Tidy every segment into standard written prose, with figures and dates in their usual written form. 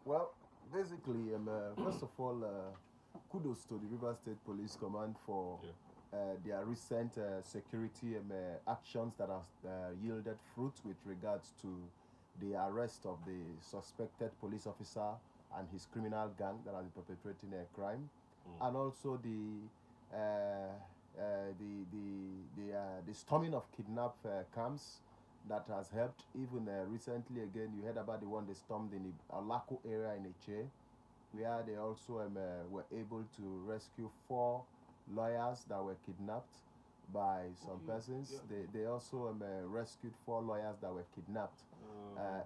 Well, basically, first of all, kudos to the River State Police Command for Yeah. their recent security actions that have yielded fruit with regards to the arrest of the suspected police officer and his criminal gang that has been perpetrating a crime, and also the storming of kidnap camps that has helped. Even recently, again, you heard about the one they stormed in the Alako area in Eche, where they also were able to rescue 4 lawyers that were kidnapped by some persons. Yeah. They also rescued 4 lawyers that were kidnapped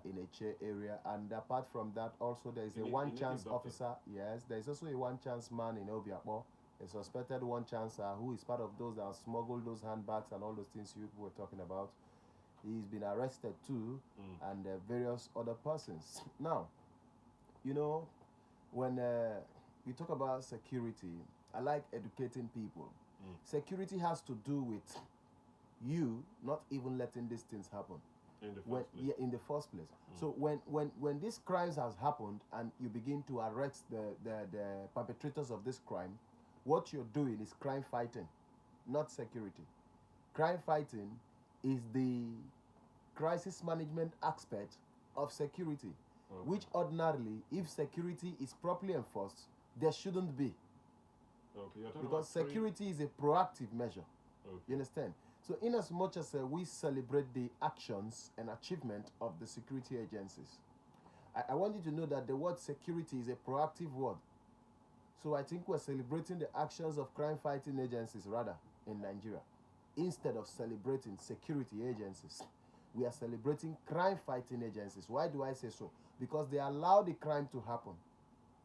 in a Che area. And apart from that, also there is a one chance officer. Yes, there is also a one chance man in Obiakpo, a suspected one chancer who is part of those that smuggled those handbags and all those things you were talking about. He's been arrested too, and various other persons. Now, you know, when we talk about security, I like educating people. Security has to do with you not even letting these things happen in the first place. in the first place. So when these crimes has happened and you begin to arrest the perpetrators of this crime, what you're doing is crime fighting, not security. Crime fighting is the crisis management aspect of security, which ordinarily, if security is properly enforced, there shouldn't be. Because security is a proactive measure. You understand? So in as much as we celebrate the actions and achievement of the security agencies, I want you to know that the word security is a proactive word. So I think we're celebrating the actions of crime fighting agencies rather in Nigeria. Instead of celebrating security agencies, we are celebrating crime fighting agencies. Why do I say so? Because they allow the crime to happen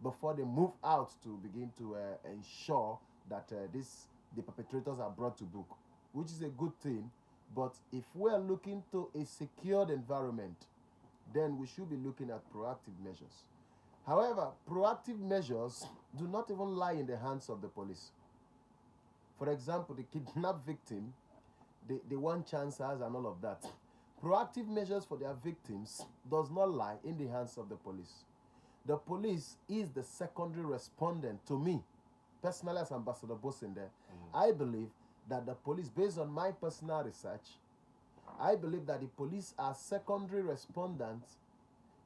before they move out to begin to ensure that the perpetrators are brought to book, which is a good thing. But if we're looking to a secured environment, then we should be looking at proactive measures. However, proactive measures do not even lie in the hands of the police. For example, the kidnapped victim, the one chancers and all of that. Proactive measures for their victims does not lie in the hands of the police. The police is the secondary respondent to me. Personally, as Ambassador Bosinde, I believe that the police, based on my personal research, I believe that the police are secondary respondents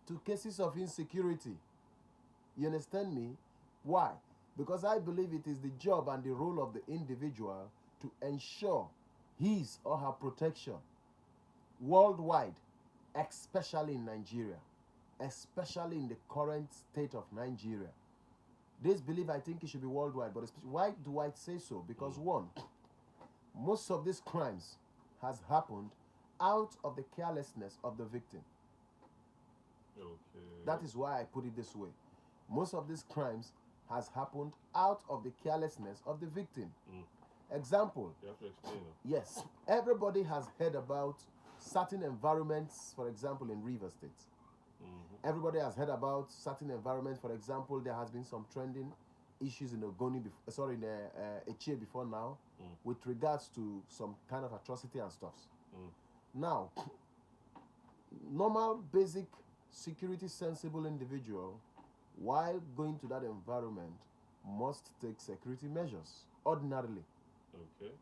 to cases of insecurity. You understand me? Why? Because I believe it is the job and the role of the individual to ensure his or her protection worldwide, especially in Nigeria, especially in the current state of Nigeria. This belief, I think, it should be worldwide. But why do I say so? Because one, most of these crimes has happened out of the carelessness of the victim. Okay. That is why I put it this way. Most of these crimes has happened out of the carelessness of the victim. Example. You have to explain. Yes. Everybody has heard about certain environments, for example, in River State. Everybody has heard about certain environments. For example, there has been some trending issues in Ogoni, in Eche before now, with regards to some kind of atrocity and stuffs. Now, normal, basic, security sensible individual, while going to that environment, must take security measures, ordinarily. Okay.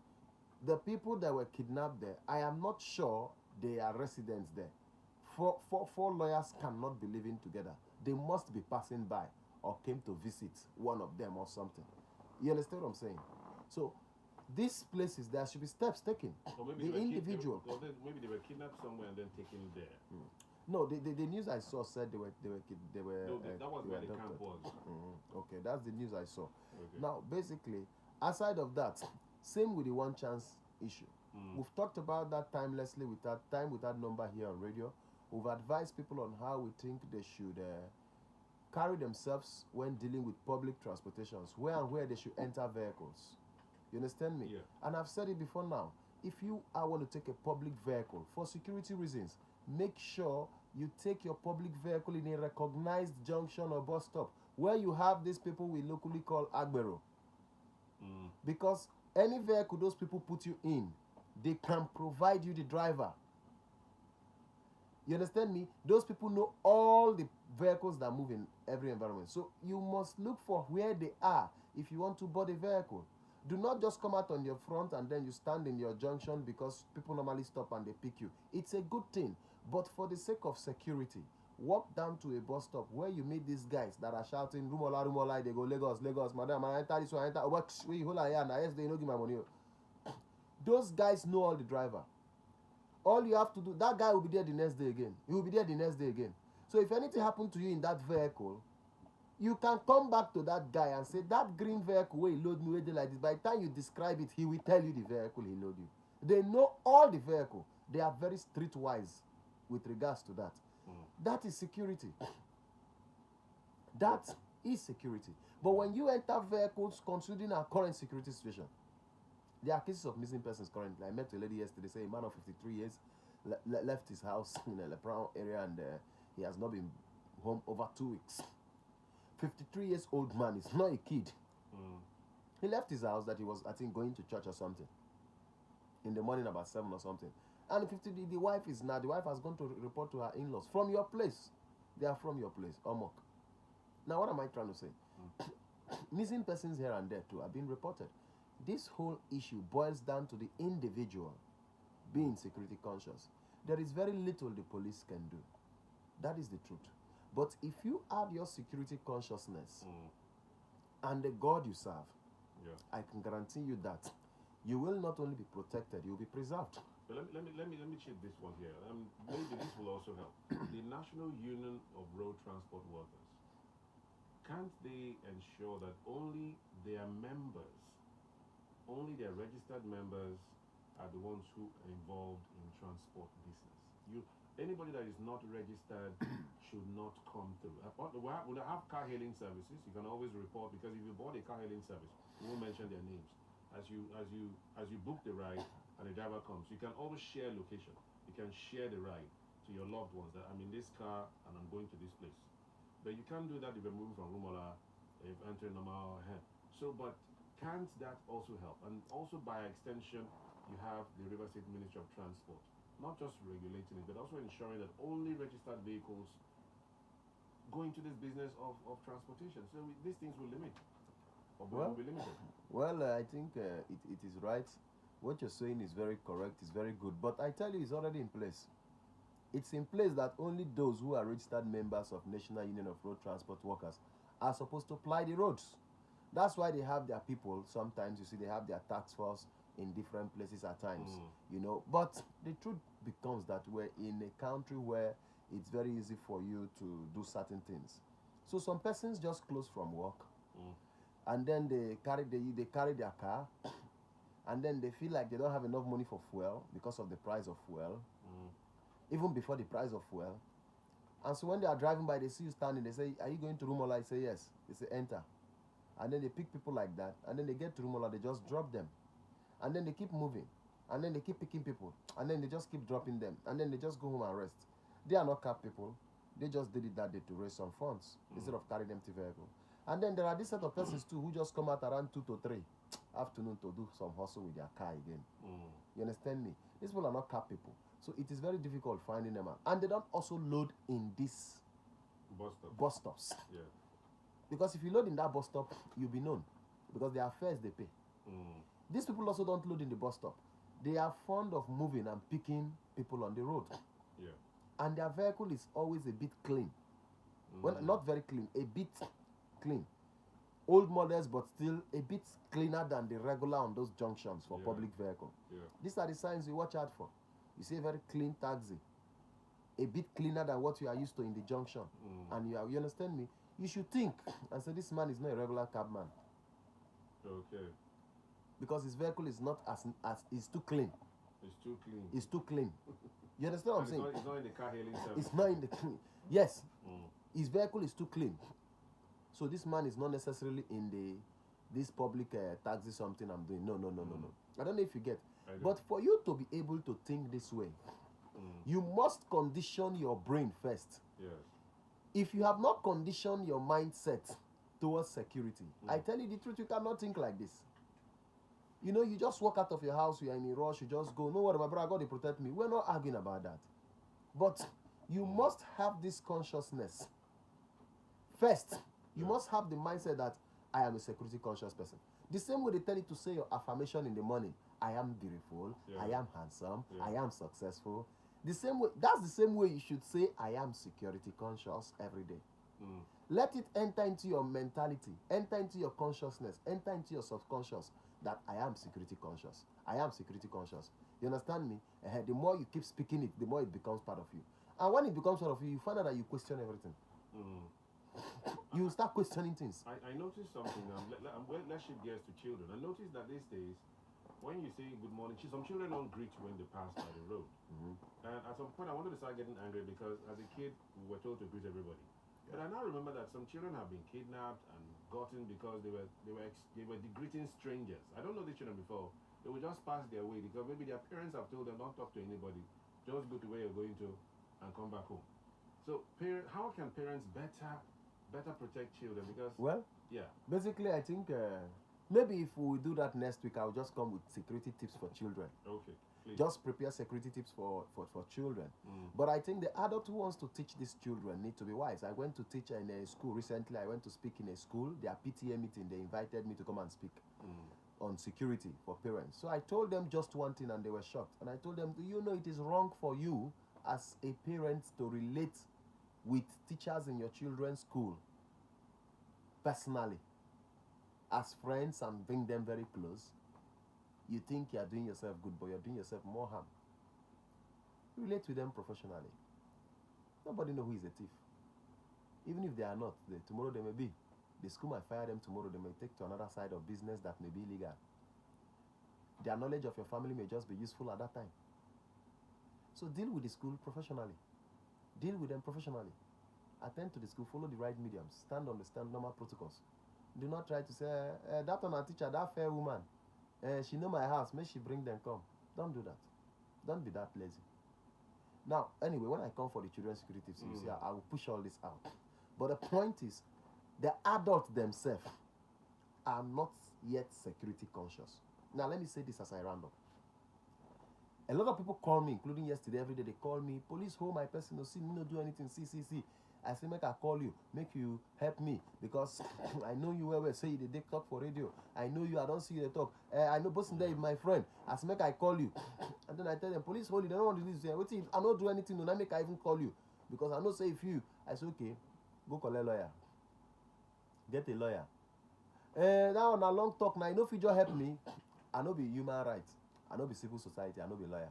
The people that were kidnapped there, I am not sure they are residents there. Four lawyers cannot be living together. They must be passing by or came to visit one of them or something. You understand what I'm saying? So, these places, there should be steps taken. Or maybe the individual. Maybe they were kidnapped somewhere and then taken there. No, the news I saw said they were. No, that was where the camp was. Okay, that's the news I saw. Okay. Now, basically, aside of that, same with the one chance issue. We've talked about that timelessly without number here on radio. We've advised people on how we think they should carry themselves when dealing with public transportations, where and where they should enter vehicles. You understand me? Yeah. And I've said it before now. If you want to take a public vehicle for security reasons, make sure you take your public vehicle in a recognized junction or bus stop where you have these people we locally call Agbero. Because any vehicle those people put you in, they can provide you the driver. You understand me? Those people know all the vehicles that move in every environment. So you must look for where they are if you want to board a vehicle. Do not just come out on your front and then you stand in your junction because people normally stop and they pick you. It's a good thing, but for the sake of security, walk down to a bus stop where you meet these guys that are shouting, Rumola, Rumola, they go, Lagos, Lagos, madam, I enter this one, I enter, what, where you hold a hand, yes, they don't give my money. Those guys know all the driver. All you have to do, that guy will be there the next day again. He will be there the next day again. So if anything happened to you in that vehicle, you can come back to that guy and say, that green vehicle where he load me like this. By the time you describe it, he will tell you the vehicle he load you. They know all the vehicle. They are very streetwise with regards to that. That is security. That is security. But when you enter vehicles considering our current security situation, there are cases of missing persons currently. I met a lady yesterday, say a man of 53 years left his house in a Brown area and he has not been home over 2 weeks. 53 years old man is not a kid. He left his house that he was, I think, going to church or something in the morning about 7 or something. And the wife is now, the wife has gone to report to her in-laws from your place. They are from your place, Omok. Now, what am I trying to say? Missing persons here and there too are being reported. This whole issue boils down to the individual being security conscious. There is very little the police can do. That is the truth. But if you add your security consciousness and the God you serve, I can guarantee you that you will not only be protected, you will be preserved. But let me check this one here. Maybe this will also help. The National Union of Road Transport Workers, can't they ensure that only their members, only their registered members are the ones who are involved in transport business? Anybody that is not registered should not come through. When I have car hailing services, you can always report, because if you bought a car hailing service, we won't mention their names. As you book the ride and the driver comes, you can always share location. You can share the ride to your loved ones that I'm in this car and I'm going to this place. But you can't do that if you're moving from Rumola, if entering Normal ahead. So, but can't that also help? And also by extension, you have the River State Ministry of Transport, not just regulating it, but also ensuring that only registered vehicles go into this business of transportation. So these things will limit, or will be limited. Well, I think it is right. What you're saying is very correct, it's very good. But I tell you, it's already in place. It's in place that only those who are registered members of National Union of Road Transport Workers are supposed to ply the roads. That's why they have their people. Sometimes you see they have their task force in different places at times, you know. But the truth becomes that we're in a country where it's very easy for you to do certain things. So some persons just close from work, and then they carry their car, and then they feel like they don't have enough money for fuel because of the price of fuel, even before the price of fuel. And so when they are driving by, they see you standing, they say, are you going to Rumola? I say, yes. They say, enter. And then they pick people like that, and then they get to Rumola, they just drop them. And then they keep moving, and then they keep picking people, and then they just keep dropping them, and then they just go home and rest. They are not car people. They just did it that day to raise some funds instead of carrying empty vehicle. And then there are this set of persons too who just come out around 2 to 3 afternoon to do some hustle with their car again. You understand me? These people are not car people. So it is very difficult finding them out. And they don't also load in these bus stops. Yeah. Because if you load in that bus stop, you'll be known. Because there are fares they pay. These people also don't load in the bus stop. They are fond of moving and picking people on the road. Yeah. And their vehicle is always a bit clean. Well, not very clean, a bit clean. Old models, but still a bit cleaner than the regular on those junctions for public vehicle. Yeah. These are the signs you watch out for. You see a very clean taxi, a bit cleaner than what you are used to in the junction. And you understand me? You should think and say, this man is not a regular cabman. Okay. Because his vehicle is not as is too clean. It's too clean. It's too clean. You understand what I'm saying? It's not in the car hailing service. It's not in the clean. Yes. His vehicle is too clean. So this man is not necessarily in this public taxi something I'm doing. No. I don't know if you get. But for you to be able to think this way, you must condition your brain first. Yes. If you have not conditioned your mindset towards security, I tell you the truth, you cannot think like this. You know, you just walk out of your house, you are in a rush, you just go, no worry, my brother, God will protect me. We're not arguing about that. But you must have this consciousness First, you Yeah. must have the mindset that I am a security conscious person. The same way they tell you to say your affirmation in the morning. I am beautiful. Yeah. I am handsome. Yeah. I am successful. The same way, that's the same way you should say I am security conscious every day. Mm. Let it enter into your mentality, enter into your consciousness, enter into your subconscious that I am security conscious. I am security conscious. You understand me? The more you keep speaking it, the more it becomes part of you. And when it becomes part of you, you find out that you question everything. Mm. You start questioning things. I noticed something. Let's shift gears to children. I noticed that these days, when you say good morning, some children don't greet you when they pass by the road. And at some point, I wanted to start getting angry because as a kid, we were told to greet everybody. But I now remember that some children have been kidnapped and gotten because they were greeting strangers. I don't know these children before. They would just pass their way because maybe their parents have told them don't talk to anybody, just go to where you're going to and come back home. So, how can parents better protect children? Because yeah, basically, I think maybe if we do that next week, I'll just come with security tips for children. Okay. Please. Just prepare security tips for children. But I think the adult who wants to teach these children need to be wise. I went to teach in a school recently. I went to speak in a school. Their PTA meeting, they invited me to come and speak on security for parents. So I told them just one thing and they were shocked. And I told them, do you know it is wrong for you as a parent to relate with teachers in your children's school personally as friends and bring them very close? You think you are doing yourself good, but you're doing yourself more harm. Relate with them professionally. Nobody knows who is a thief. Even if they are not, tomorrow they may be. The school might fire them tomorrow. They may take to another side of business that may be illegal. Their knowledge of your family may just be useful at that time. So deal with the school professionally. Deal with them professionally. Attend to the school. Follow the right mediums. Stand on the normal protocols. Do not try to say, that on our teacher, that fair woman. She know my house, may she bring them come. Don't do that. Don't be that lazy. Now, anyway, when I come for the children's security tips, you see, I will push all this out. But the point is, the adults themselves are not yet security conscious. Now, let me say this as I round up. A lot of people call me, including yesterday, every day they call me, police hold my person, no see me, no do anything, see. I say, make I call you, make you help me, because I know you well, say they talk for radio. I know you, I don't see you they talk. I know person there is my friend. I say, make I call you. And then I tell them, police hold you, they don't want to do this. Wait, I don't do anything, no, now make I even call you. Because I know say if you, I say, okay, go call a lawyer. Get a lawyer. That one a long talk now, you know if you just help me, I know be human rights. I know be civil society, I know be lawyer.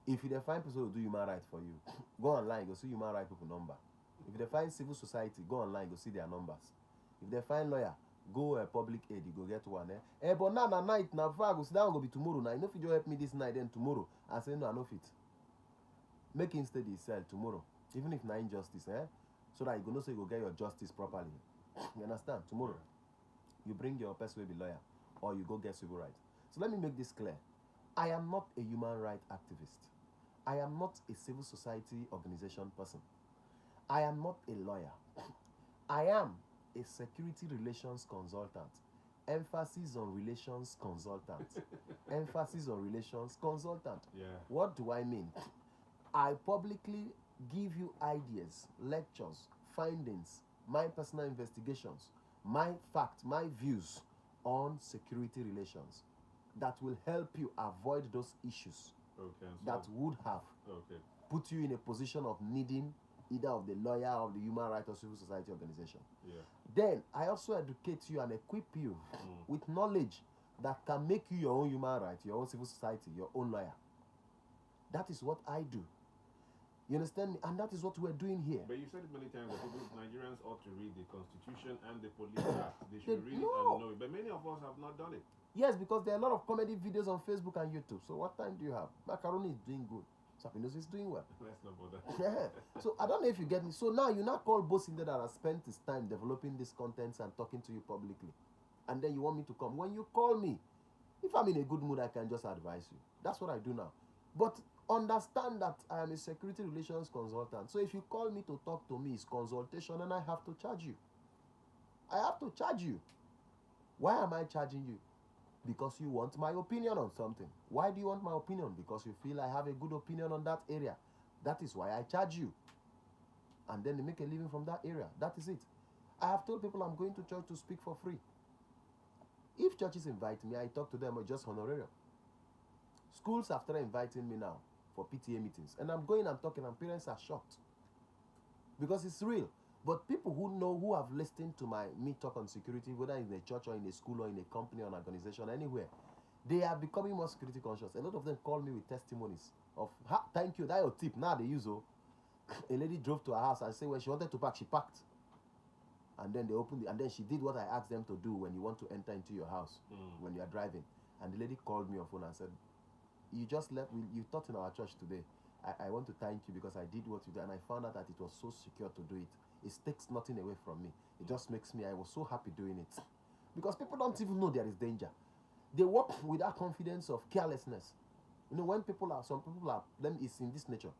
If you find people who do human rights for you, go online, go see human rights people number. If they find civil society, go online, go see their numbers. If they find lawyer, go public aid, you go get one. But now night, now before I go sit down, go be tomorrow. Now, you know if you help me this night, then tomorrow. I say, no, I know fit. Make instead sell tomorrow. Even if not injustice, so that you go know so you go get your justice properly. You understand? Tomorrow, you bring your person will be lawyer, or you go get civil rights. So let me make this clear. I am not a human rights activist. I am not a civil society organization person. I am not a lawyer. I am a security relations consultant. Emphasis on relations consultant. Emphasis on relations consultant. Yeah. What do I mean? I publicly give you ideas, lectures, findings, my personal investigations, my facts, my views on security relations that will help you avoid those issues that would have put you in a position of needing either of the lawyer or the human rights or civil society organization. Yeah. Then I also educate you and equip you with knowledge that can make you your own human rights, your own civil society, your own lawyer. That is what I do. You understand me? And that is what we're doing here. But you said it many times that Nigerians ought to read the Constitution and the Police Act. They should read it and know it. But many of us have not done it. Yes, because there are a lot of comedy videos on Facebook and YouTube. So what time do you have? Macaroni is doing good. Sapinos is doing well. Let's not bother. So I don't know if you get me. So now you now call Bosinde that has spent his time developing these contents and talking to you publicly. And then you want me to come. When you call me, if I'm in a good mood, I can just advise you. That's what I do now. But understand that I am a security relations consultant. So if you call me to talk to me, it's consultation and I have to charge you. I have to charge you. Why am I charging you? Because you want my opinion on something. Why do you want my opinion? Because you feel I have a good opinion on that area. That is why I charge you. And then you make a living from that area. That is it. I have told people I'm going to church to speak for free. If churches invite me, I talk to them or just honorarium. Schools have started inviting me now for PTA meetings. And I'm going, I'm talking, and parents are shocked. Because it's real. But people who know, who have listened to me talk on security, whether in a church or in a school or in a company or an organization, anywhere, they are becoming more security conscious. A lot of them call me with testimonies of, thank you, that's your tip. Now they use, a lady drove to her house and said when she wanted to park, she parked. And then they opened it, and then she did what I asked them to do when you want to enter into your house, when you are driving. And the lady called me on phone and said, you just left, you taught in our church today. I want to thank you because I did what you did, and I found out that it was so secure to do it. It takes nothing away from me. It just makes me, I was so happy doing it. Because people don't even know there is danger. They walk with that confidence of carelessness. You know, when some people are, then it's in this nature.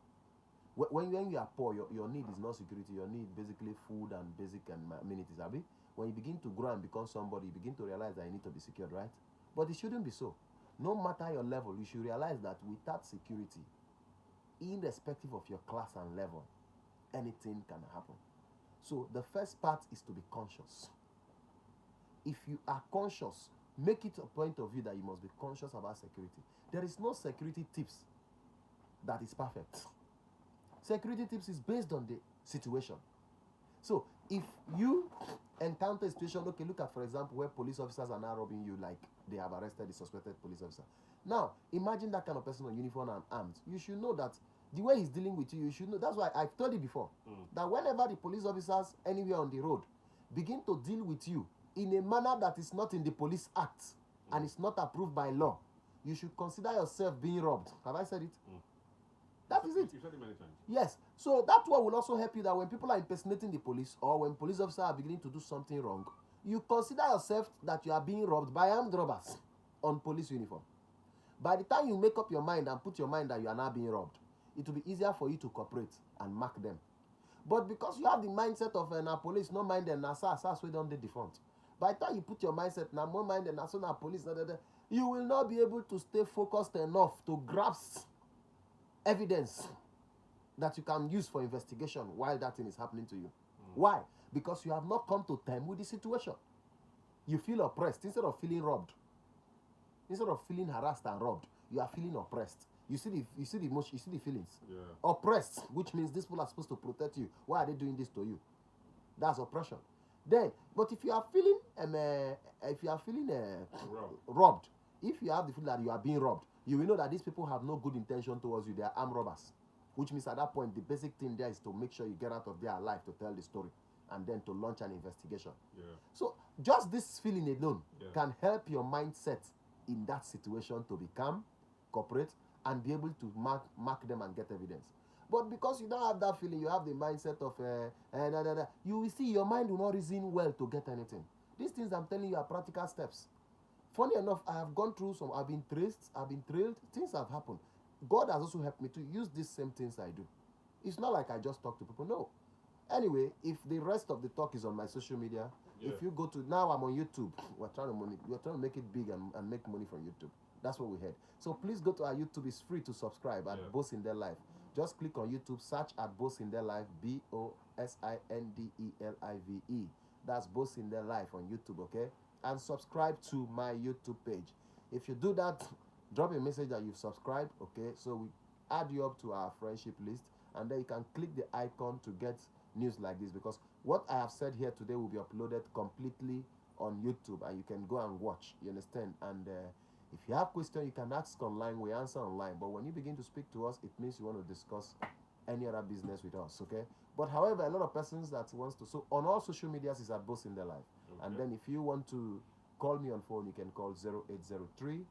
When you are poor, your need is not security. Your need basically food and basic and amenities. Abi? When you begin to grow and become somebody, you begin to realize that you need to be secured, right? But it shouldn't be so. No matter your level, you should realize that without security, irrespective of your class and level, anything can happen. So the first part is to be conscious. If you are conscious, make it a point of view that you must be conscious about security. There is no security tips that is perfect. Security tips is based on the situation. So if you encounter a situation, okay, look at, for example, where police officers are now robbing you, like they have arrested the suspected police officer. Now, imagine that kind of person on uniform and armed. You should know that the way he's dealing with you, you should know. That's why I've told you before, that whenever the police officers anywhere on the road begin to deal with you in a manner that is not in the Police Act and is not approved by law, you should consider yourself being robbed. Have I said it? That is it. You've said it many times. Yes. So that one will also help you that when people are impersonating the police or when police officers are beginning to do something wrong, you consider yourself that you are being robbed by armed robbers on police uniform. By the time you make up your mind and put your mind that you are now being robbed, it will be easier for you to cooperate and mark them. But because you have the mindset of na police, no mind them, na SARS, we don't do the front. By the time you put your mindset, na more mind them, na so na police, you will not be able to stay focused enough to grasp evidence that you can use for investigation while that thing is happening to you. Why? Because you have not come to terms with the situation. You feel oppressed instead of feeling robbed. Instead of feeling harassed and robbed, you are feeling oppressed. You see the emotion, you see the feelings. Yeah. Oppressed, which means these people are supposed to protect you. Why are they doing this to you? That's oppression. Then, but if you are feeling robbed, if you have the feeling that you are being robbed, you will know that these people have no good intention towards you. They are armed robbers. Which means at that point, the basic thing there is to make sure you get out of there alive to tell the story and then to launch an investigation. Yeah. So just this feeling alone can help your mindset in that situation to be calm, cooperate, and be able to mark them and get evidence. But because you don't have that feeling, you have the mindset of, you will see your mind will not reason well to get anything. These things I'm telling you are practical steps. Funny enough, I have gone through some, I've been traced, I've been trailed, things have happened. God has also helped me to use these same things I do. It's not like I just talk to people, no. Anyway, if the rest of the talk is on my social media, if you go to, now I'm on YouTube, we're trying to make it big and make money from YouTube. That's what we had. So please go to our YouTube, it's free to subscribe at Boss in Their Life. Just click on YouTube, search at Boss in Their Life, BOSINDELIVE. That's Boss in Their Life on YouTube, okay? And subscribe to my YouTube page. If you do that, drop a message that you've subscribed, okay? So we add you up to our friendship list, and then you can click the icon to get news like this, because what I have said here today will be uploaded completely on YouTube, and you can go and watch, you understand? And if you have questions, you can ask online, we answer online. But when you begin to speak to us, it means you want to discuss any other business with us, okay? But however, a lot of persons that wants to, so on all social medias is at Boss in Their Life. Okay. And then if you want to call me on phone, you can call 0803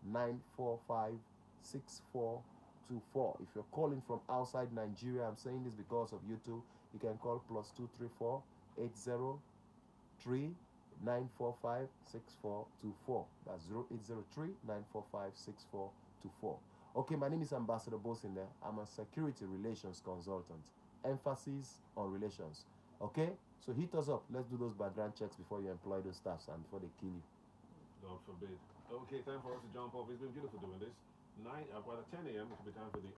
945 6424. If you're calling from outside Nigeria, I'm saying this because of YouTube, you can call +234 803 945 6424. That's 0803 945 6424. Okay, my name is Ambassador Bosinde. I'm a security relations consultant. Emphasis on relations. Okay, so hit us up. Let's do those background checks before you employ those staffs and before they kill you. God forbid. Okay, time for us to jump off. It's been beautiful doing this. By 10 a.m. it will be time for the